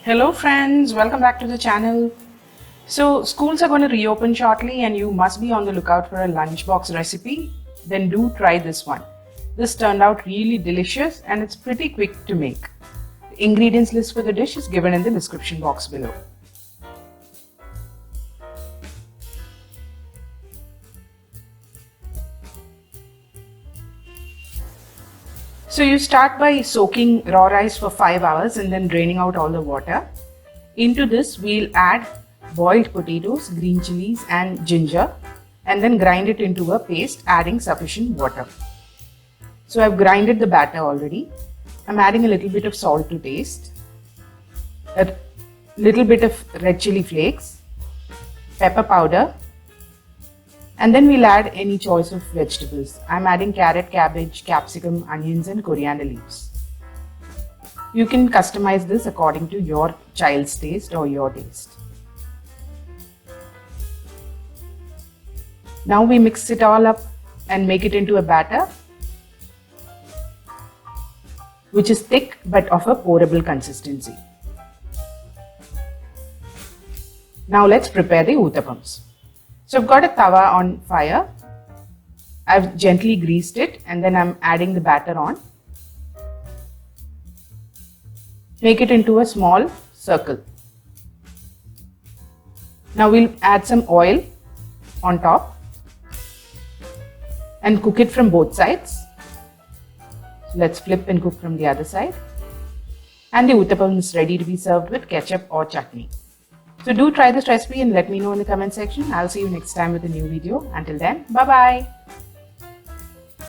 Hello friends, welcome back to the channel. So schools are going to reopen shortly and you must be on the lookout for a lunchbox recipe. Then do try this one. This turned out really delicious and it's pretty quick to make. The ingredients list for the dish is given in the description box below. So you start by soaking raw rice for 5 hours and then draining out all the water. Into this we'll add boiled potatoes, green chilies and ginger and then grind it into a paste, adding sufficient water. So I've grinded the batter already. I'm adding a little bit of salt to taste, a little bit of red chili flakes, pepper powder, and then we'll add any choice of vegetables. I'm adding carrot, cabbage, capsicum, onions and coriander leaves. You can customize this according to your child's taste or your taste. Now we mix it all up and make it into a batter which is thick but of a pourable consistency. Now let's prepare the Uthappams. So I've got a tawa on fire. I've gently greased it and then I'm adding the batter on. Make it into a small circle. Now we'll add some oil on top and cook it from both sides. So let's flip and cook from the other side. And the Uthappam is ready to be served with ketchup or chutney. So do try this recipe and let me know in the comment section. I'll see you next time with a new video. Until then, bye bye.